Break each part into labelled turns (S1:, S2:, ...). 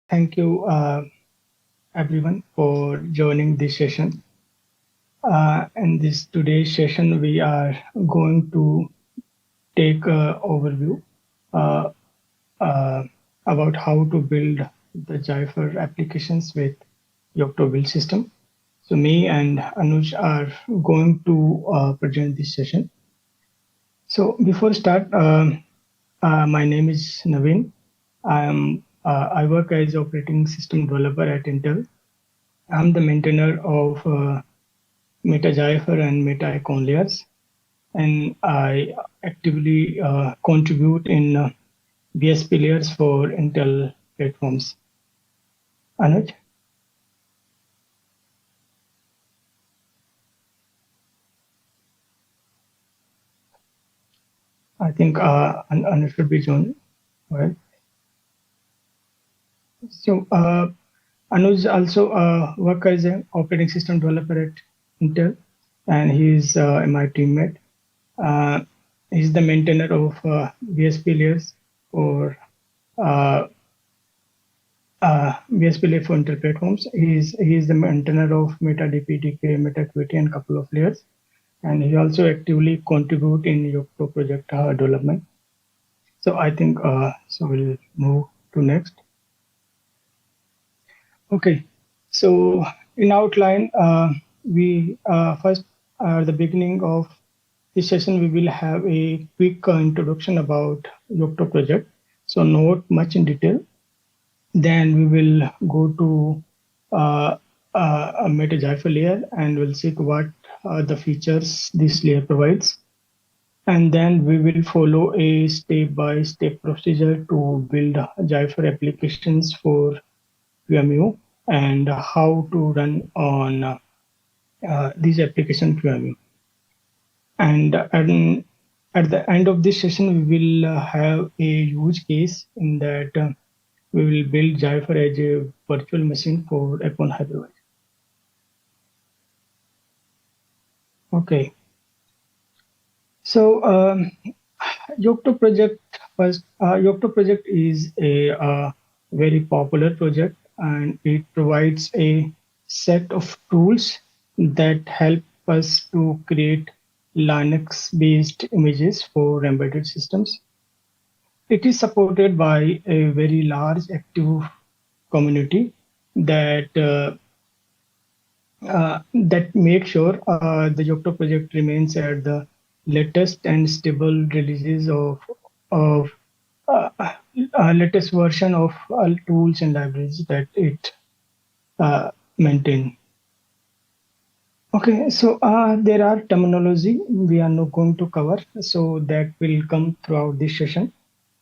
S1: Thank you, everyone, for joining this session. In this today's session, we are going to take an overview uh, uh, about how to build the Zephyr applications with Yocto build system. So me and Anuj are going to present this session. So before start, my name is Naveen. I work as operating system developer at Intel. I'm the maintainer of Meta-zephyr and Meta-icon layers, and I actively contribute in BSP layers for Intel platforms. Anuj, I think Anuj should be joined. Well, so Anuj also work as an operating system developer at Intel, and he's my teammate. Uh, he's the maintainer of BSP layers for uh, BSP layer for Intel platforms. He's the maintainer of Meta DPDK, Meta QT, and couple of layers, and he also actively contribute in Yocto project development. So I think so. We'll move to next. Okay. So in outline, we first the beginning of this session we will have a quick introduction about Yocto project. So not much in detail. Then we will go to a Meta-zephyr layer and we'll see what are the features this layer provides. And then we will follow a step-by-step procedure to build Zephyr applications for QMU and how to run on these application QMU. And at the end of this session, we will have a use case in that we will build Zephyr as a virtual machine for upon hypervisor. Okay, so Yocto project first. Yocto project is a very popular project, and it provides a set of tools that help us to create Linux-based images for embedded systems. It is supported by a very large active community that that make sure the Yocto project remains at the latest and stable releases of uh, latest version of all tools and libraries that it maintain. Okay, so there are terminology we are not going to cover, so that will come throughout this session.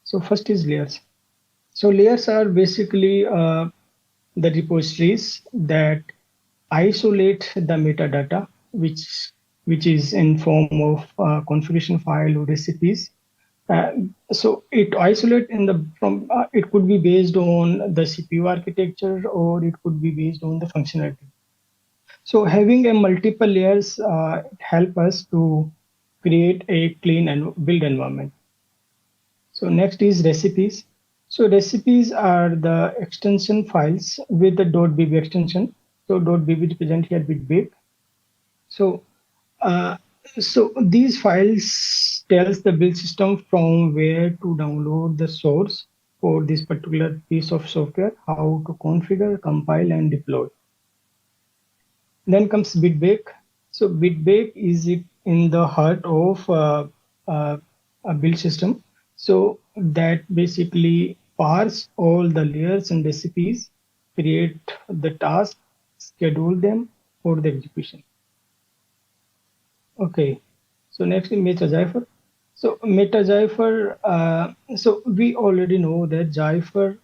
S1: So first is layers. So layers are basically the repositories that isolate the metadata, which is in form of configuration file or recipes. Uh, so it isolate in the from it could be based on the CPU architecture or it could be based on the functionality. So having a multiple layers help us to create a clean and build environment. So next is recipes. So recipes are the extension files with the .bb extension. So .bb represent here with big. So uh, so these files tells the build system from where to download the source for this particular piece of software, how to configure, compile, and deploy. Then comes bitbake. So bitbake is it in the heart of uh, a build system. So that basically parse all the layers and recipes, create the task, schedule them for the execution. Okay. So next is Meta-zephyr. So Meta-zephyr, so we already know that Zephyr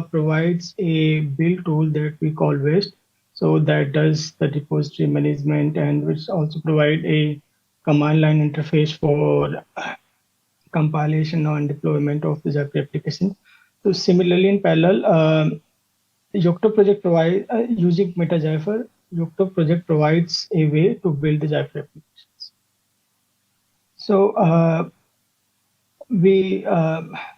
S1: provides a build tool that we call Waste. So that does the repository management and which also provide a command line interface for compilation and deployment of the Zephyr application. So similarly, in parallel, Yocto project provide using Meta-zephyr. Yocto project provides a way to build the Zephyr applications. So we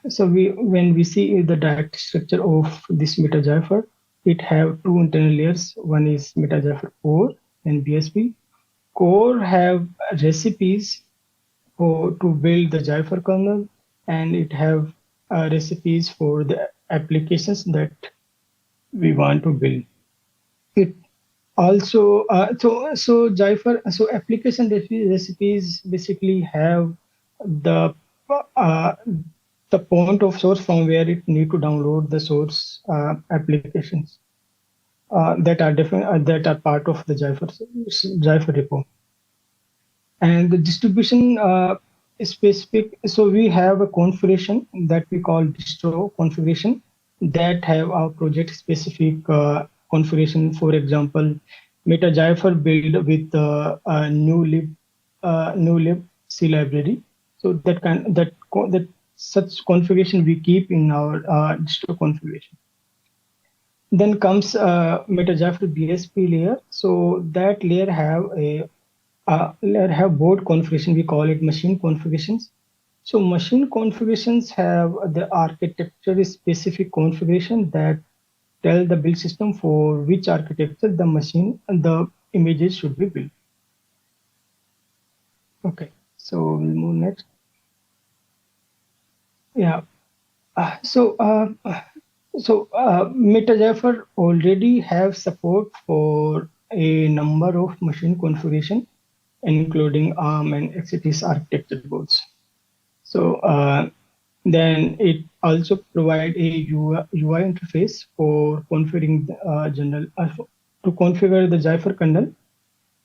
S1: so we when we see the data structure of this Meta-zephyr, it have two internal layers. One is Meta-zephyr core and BSP. Core have recipes for to build the Zephyr kernel, and it have recipes for the applications that we want to build. It also Zephyr application recipes basically have the uh, the point of source from where it need to download the source applications that are part of the Zephyr repo. And the distribution is specific. So we have a configuration that we call distro configuration that have our project specific configuration. For example, Meta-zephyr build with new lib C library. So that such configuration we keep in our distro configuration. Then comes Meta-zephyr BSP layer. So that layer have board configuration. We call it machine configurations. So machine configurations have the architecture specific configuration that tell the build system for which architecture the machine and the images should be built. Okay, so we'll move next. Yeah. Uh, so uh, Meta-zephyr already have support for a number of machine configuration, including ARM and x86 architecture boards. So then it also provide a UI interface for configuring to configure the Zephyr kernel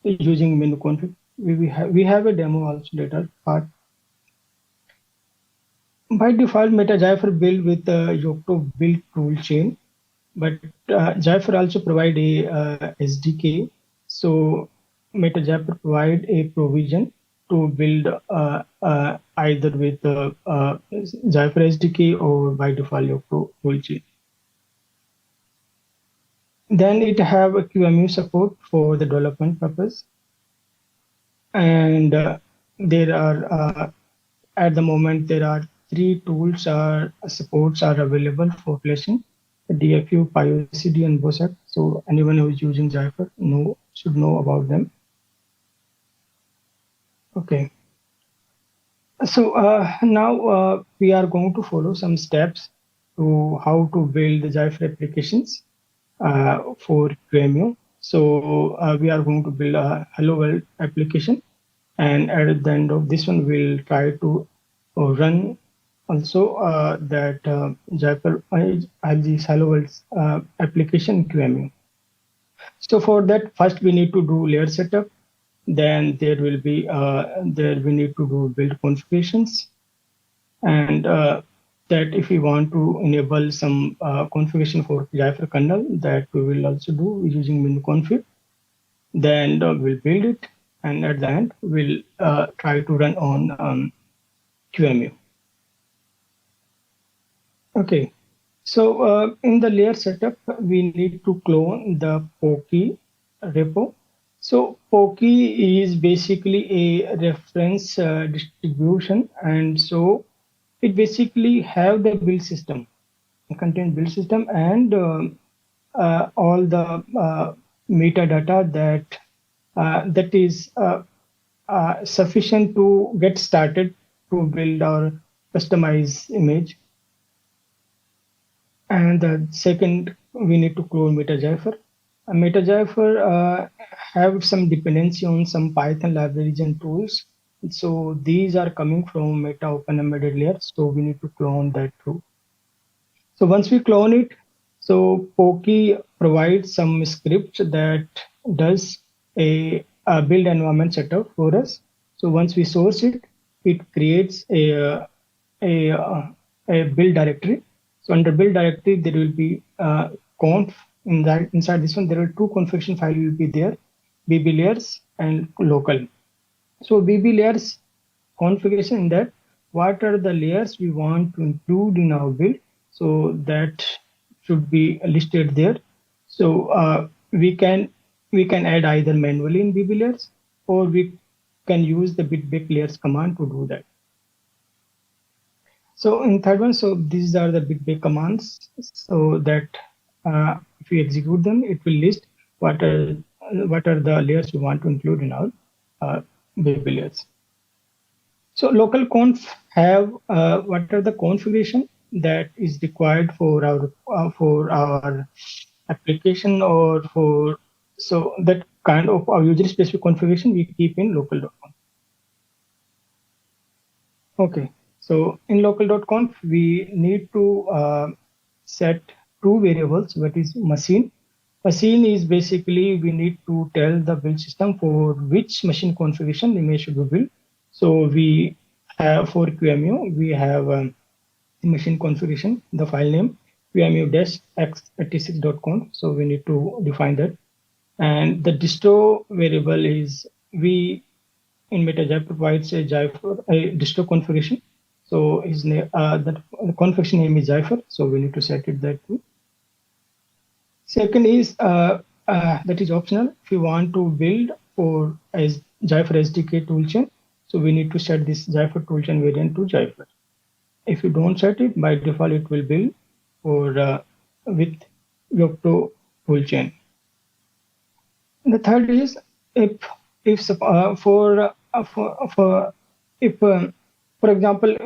S1: using menu config. We have a demo also later part. By default, Meta-zephyr build with the Yocto build tool chain, but Zephyr also provide a SDK. So Meta-zephyr provide a provision to build either with Zephyr SDK or by default Yocto toolchain. Then it have a QEMU support for the development purpose, and there are at the moment there are three tools are supports are available for flashing: DFU, PyOCD, and BOSAC. So anyone who is using Zephyr should know about them. Okay. So now we are going to follow some steps to how to build the Zephyr applications for QEMU. So we are going to build a Hello World application, and at the end of this one, we'll try to run also that Zephyr this Hello World application QEMU. So for that, first we need to do layer setup. Then there we need to do build configurations, and that if we want to enable some configuration for Zephyr kernel, that we will also do using menu config. Then we'll build it, and at the end we'll try to run on QEMU. Okay, so in the layer setup, we need to clone the Pokey repo. So Pokey is basically a reference distribution, and so it basically have the build system, contain build system, and all the metadata that is sufficient to get started to build our customized image. And the second, we need to clone Meta-zephyr. Meta-zephyr have some dependency on some Python libraries and tools. So these are coming from Meta Open Embedded layer. So we need to clone that too. So once we clone it, so Pokey provides some script that does a build environment setup for us. So once we source it, it creates a, uh, a build directory. So under build directory, there will be conf in that inside this one. There are two configuration file will be there, BB layers and local. So BB layers configuration in that what are the layers we want to include in our build. So that should be listed there. So we can add either manually in BB layers, or we can use the bitbake layers command to do that. So in third one, so these are the big commands. So that if we execute them, it will list what are what are the layers we want to include in our uh, baby layers. So local conf have what are the configuration that is required for our application or for so that kind of our user specific configuration we keep in local.conf. Okay, so in local.conf we need to set two variables. What is machine? Machine is basically we need to tell the build system for which machine configuration image should be built. So we have for QMU we have machine configuration, the file name qmu-x86.conf. So we need to define that. And the distro variable is we in Meta-zephyr provides a distro configuration. So his name the configuration name is Zephyr. So we need to set it that too. Second is that is optional. If you want to build for as Zephyr SDK toolchain, so we need to set this Zephyr toolchain variant to Zephyr. If you don't set it, by default it will build for with Yocto toolchain. The third is if if for example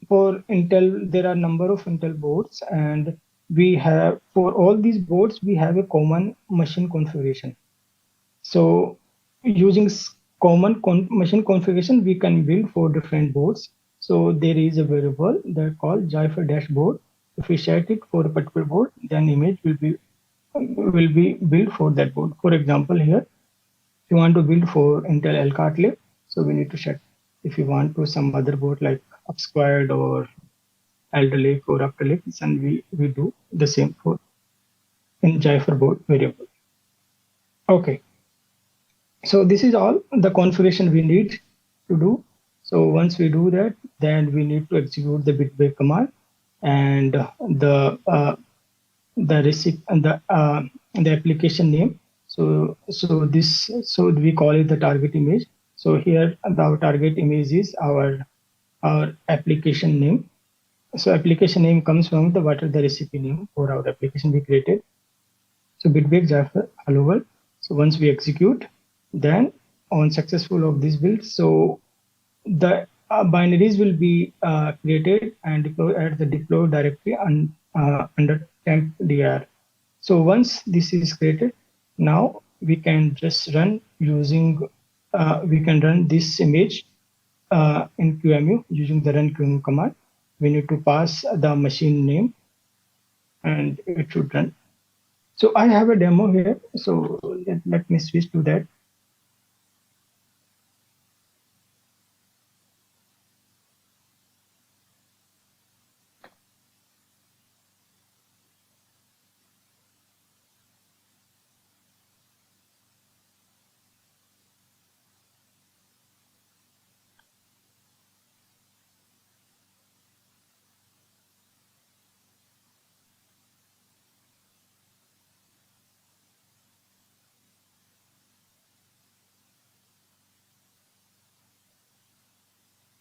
S1: for Intel there are number of Intel boards and we have for all these boards we have a common machine configuration. So using machine configuration, we can build for different boards. So there is a variable that called Zephyr dashboard. If we set it for a particular board, then image will be built for that board. For example, here, if you want to build for Intel Elcart Lake, so we need to set. If you want to some other board like Upsquared or Alder Lake or Upper Lake, then we do the same for in Zephyr board variable. Okay. So this is all the configuration we need to do. So once we do that, then we need to execute the bit break command and the recipe and the application name. So we call it the target image. So here our target image is our application name. So application name comes from the what are the recipe name for our application we created. So bitbake Java hello world. So once we execute, then on successful of this build, so the binaries will be created and deployed at the deploy directory under temp dir. So once this is created, now we can just run using we can run this image in QMU using the run QMU command. We need to pass the machine name and it should run. So I have a demo here. So let me switch to that.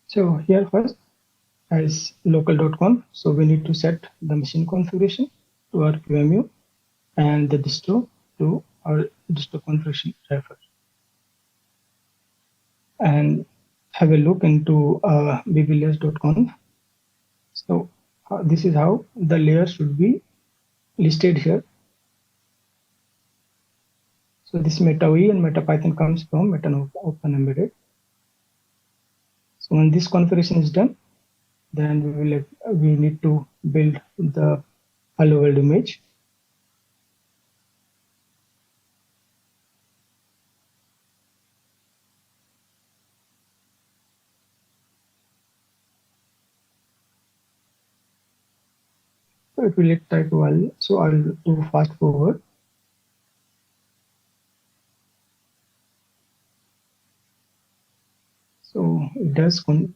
S1: So here first as local.conf. So we need to set the machine configuration to our QMU and the distro to our distro configuration refer. And have a look into bblayers.conf. So this is how the layers should be listed here. So this MetaOE and MetaPython comes from Meta Open Embedded. So when this configuration is done, then we need to build the hello world image. So it will take a while. So I'll do fast forward. So it does do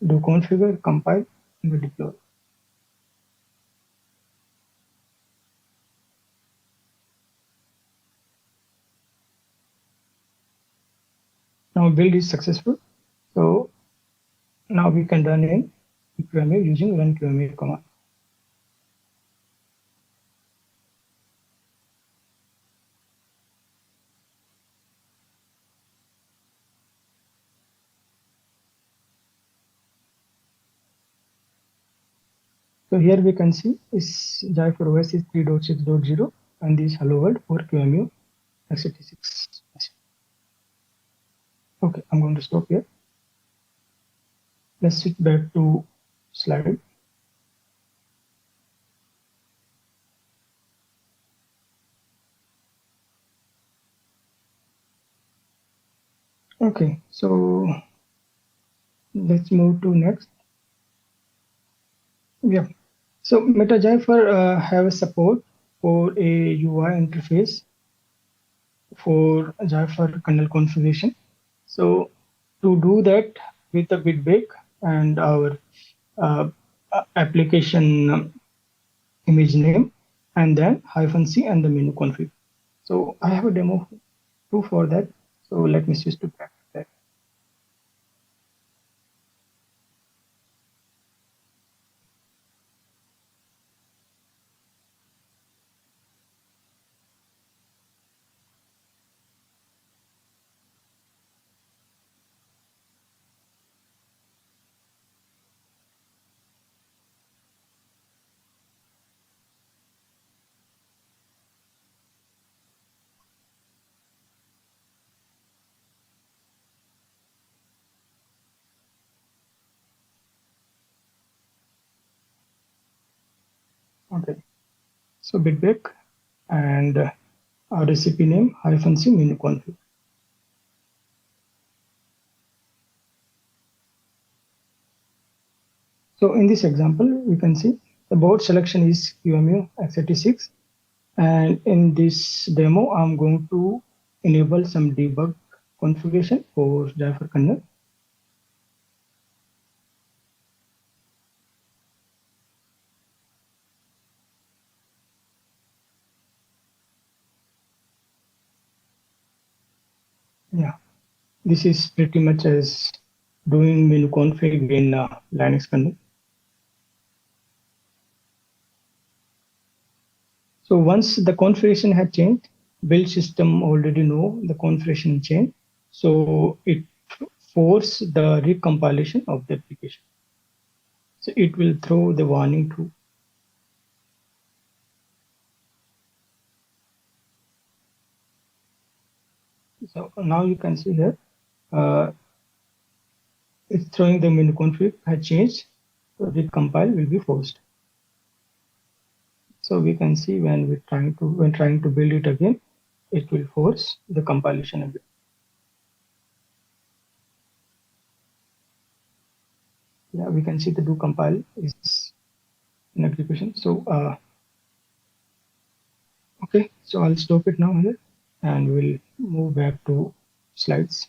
S1: configure, compile, and deploy. Now build is successful. So now we can run in QEMU using run QEMU command. So here we can see is Zephyr OS is 3.6.0 and this hello world for QEMU x86. Okay, I'm going to stop here. Let's switch back to slide. Okay, so let's move to next. Yeah, so Meta-zephyr have a support for a UI interface for Zephyr kernel configuration. So to do that with the bitbake and our uh, application image name and then -c and the menu config. So I have a demo too for that. So let me switch to that. Okay, so bitbake and our recipe name -c menu config. So in this example, we can see the board selection is QEMU x86. And in this demo, I'm going to enable some debug configuration for Zephyr kernel. Yeah, this is pretty much as doing menu config in Linux kernel. So once the configuration had changed, build system already know the configuration change. So it force the recompilation of the application. So it will throw the warning true. So now you can see here, it's throwing the menu config had changed. So recompile will be forced. So we can see when trying to build it again, it will force the compilation again. Yeah, we can see the do compile is in execution. So okay, so I'll stop it now here and we'll move back to slides.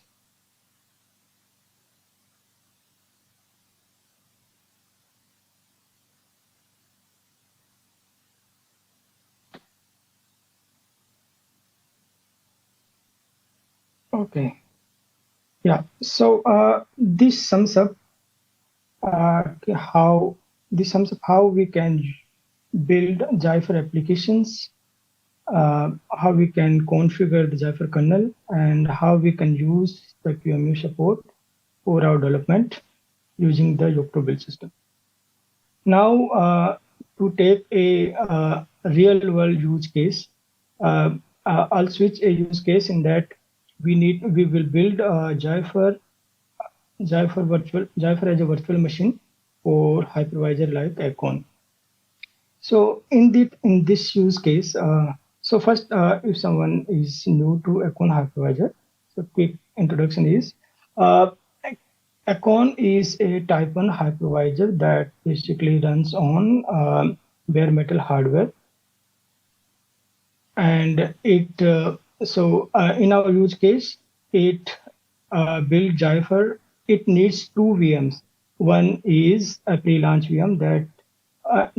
S1: Okay. Yeah. So this sums up how we can build Zephyr applications, how we can configure the Zephyr kernel, and how we can use the QEMU support for our development using the Yocto build system. Now, to take a real world use case, I'll switch a use case in that we will build Zephyr as a virtual machine for hypervisor like Icon. So in this use case, so first, if someone is new to Icon hypervisor, so quick introduction is uh, Icon is a type 1 hypervisor that basically runs on bare metal hardware, and it in our use case, it build Zephyr. It needs two VMs. One is a pre-launch VM that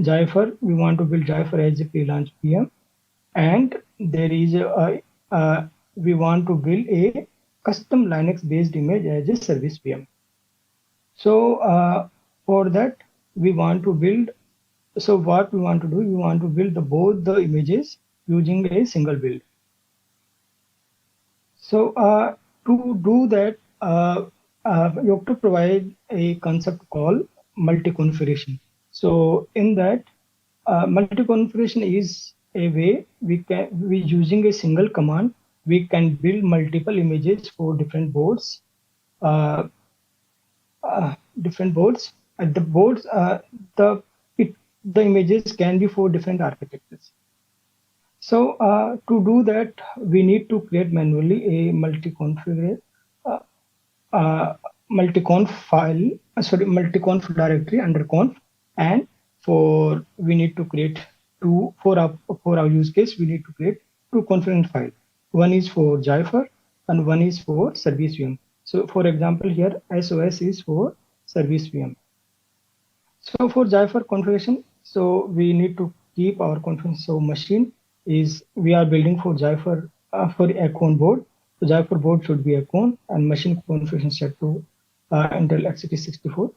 S1: Zephyr. We want to build Zephyr as a pre-launch VM, and there is we want to build a custom Linux-based image as a service VM. So for that, we want to build. So what we want to do, we want to build both the images using a single build. So to do that, you have to provide a concept called multi-configuration. So in that, multi-configuration is a way we using a single command, we can build multiple images for uh, different boards. The boards, the it, the images can be for different architectures. So to do that, we need to create manually a uh, uh, multi-conf file, multi-conf directory under conf, and for we need to create two for our use case, we need to create two configuration file. One is for Zephyr and one is for service VM. So for example, here SOS is for service VM. So for Zephyr configuration, so we need to keep our configuration. So machine is we are building for Zephyr for Icon board. So Zephyr board should be Icon and machine configuration set to Intel x86 64.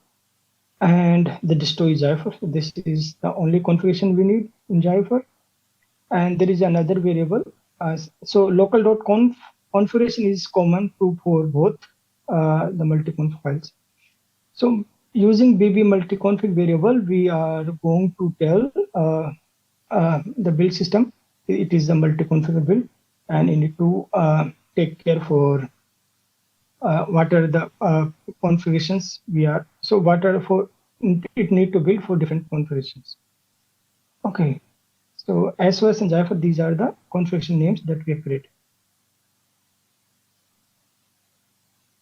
S1: And the distro is Zephyr. So this is the only configuration we need in Zephyr. And there is another variable. So local.conf configuration is common to for both the multi-conf files. So using BB multi-config variable, we are going to tell the build system it is a multi-config build, and you need to take care for what are the configurations we are. So what are for it need to build for different configurations. Okay. So SOS and Java, these are the configuration names that we have created.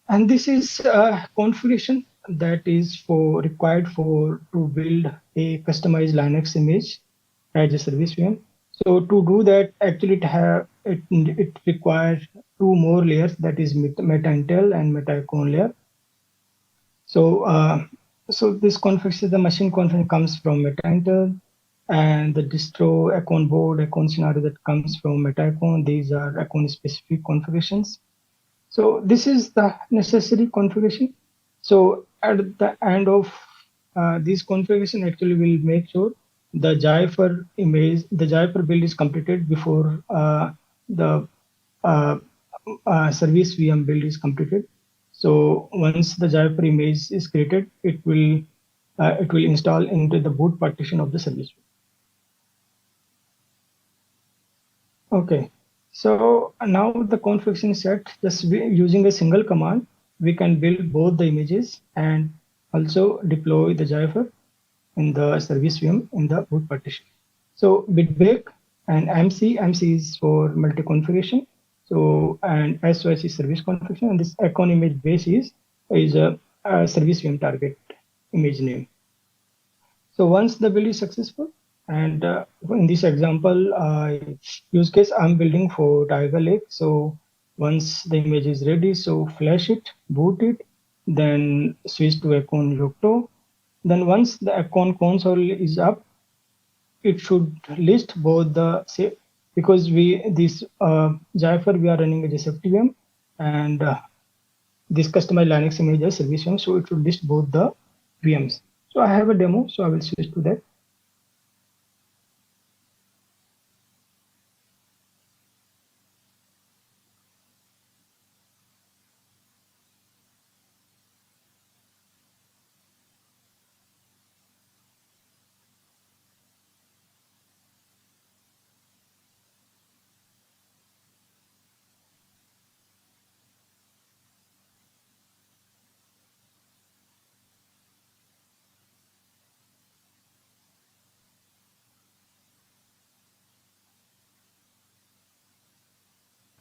S1: And this is a configuration that is for required for to build a customized Linux image as a service VM. So to do that, actually it requires two more layers, that is Meta Intel and Meta Icon layer. So so this configuration, the machine configuration comes from Meta Intel, and the distro Icon board Icon scenario that comes from Meta Icon. These are Icon specific configurations. So this is the necessary configuration. So at the end of this configuration, actually will make sure the Jaifer image, the Jaifer build is completed before the uh, service VM build is completed. So once the Jaifer image is created, it will install into the boot partition of the service. Okay, so now the configuration is set. Just using a single command, we can build both the images and also deploy the Jaifer in the service VM in the boot partition. So bitbake and MC is for multi-configuration. So and SOS is service configuration, and this icon image base is a service VM target image name. So once the build is successful, and in this example use case, I'm building for Tiger Lake. So once the image is ready, so flash it, boot it, then switch to Icon Yocto. Then once the Icon console is up, it should list both the say because we this Zephyr we are running as a safety VM, and this customized Linux image as service VM, so it should list both the VMs. So I have a demo, so I will switch to that.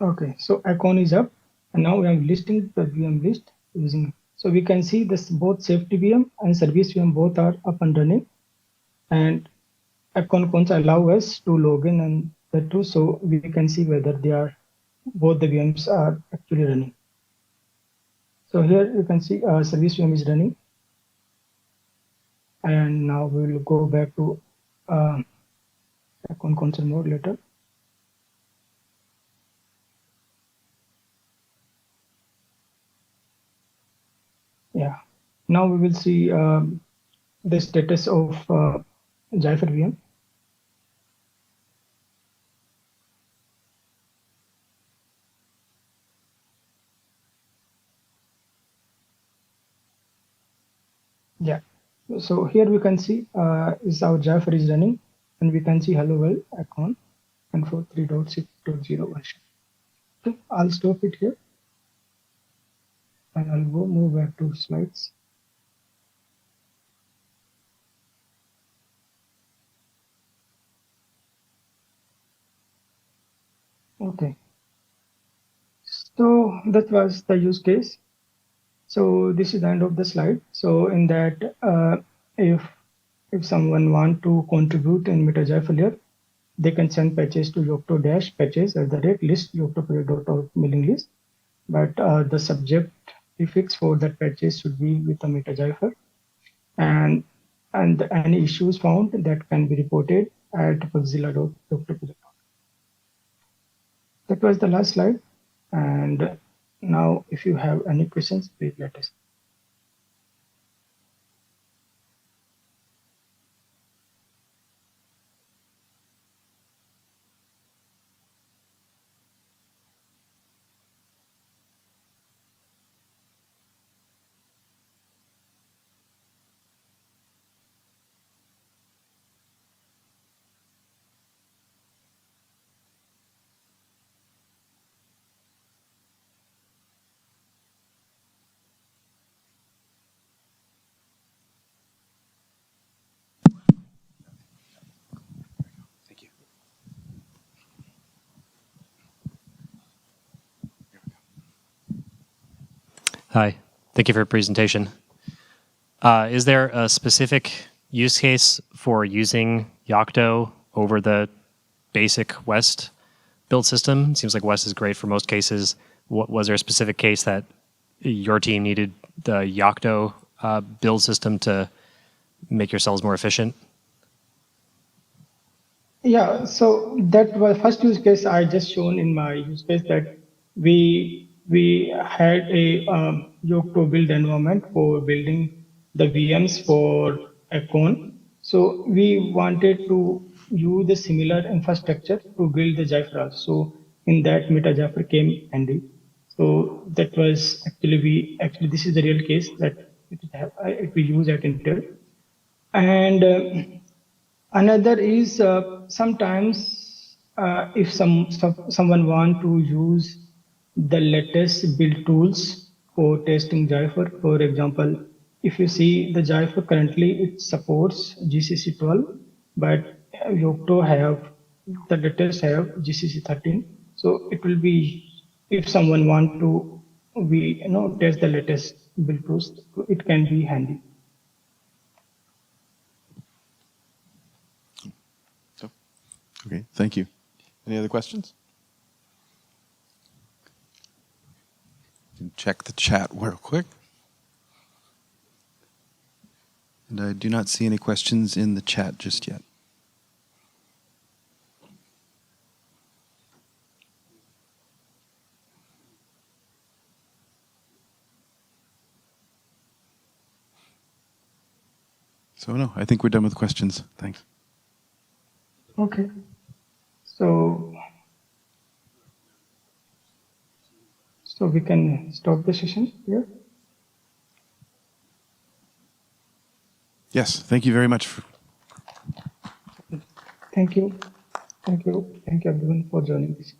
S1: Okay, so icon is up, and now we are listing the VM list using. So we can see this both safety VM and service VM both are up and running, and icon cons allow us to log in and the two, so we can see whether they are both the VMs are actually running. So here you can see service VM is running, and now we will go back to uh, icon console mode later. Yeah, now we will see. the status of Zephyr VM. Yeah. So here we can see is our Zephyr is running, and we can see hello world icon and for 3.6.0 version. Okay, I'll stop it here and I'll go move back to slides. Okay. So that was the use case. So this is the end of the slide. So in that, if someone want to contribute in Meta-zephyr, they can send patches to Yocto dash patches at the rate list Yocto project.org mailing list. But the subject prefix for that patches should be with the Meta-zephyr, and any issues found that can be reported at Mozilla.yocto. That was the last slide. And now, if you have any questions, please let us.
S2: Thank you.
S3: Hi, thank you for your presentation. Is there a specific use case for using Yocto over the basic West build system? It seems like West is great for most cases. Was there a specific case that your team needed the Yocto build system to make yourselves more efficient?
S1: Yeah, so that was first use case I just shown in my use case that we had a Yocto build environment for building the VMs for Econ. So we wanted to use the similar infrastructure to build the Zephyr. So in that Meta-zephyr came handy. So that was actually this is the real case that it we use at Intel. And another is sometimes if someone want to use the latest build tools for testing Jaifer, for example, if you see the Jaifer currently it supports GCC 12, but Yocto have the latest have GCC 13. So it will be if someone want to test the latest build tools, it can be handy.
S2: Okay, thank you. Any other questions? You can check the chat real quick. And I do not see any questions in the chat just yet. So no, I think we're done with questions. Thanks.
S1: Okay. So we can stop the session here.
S2: Yes, thank you very much.
S1: Thank you. Thank you. Thank you everyone for joining this.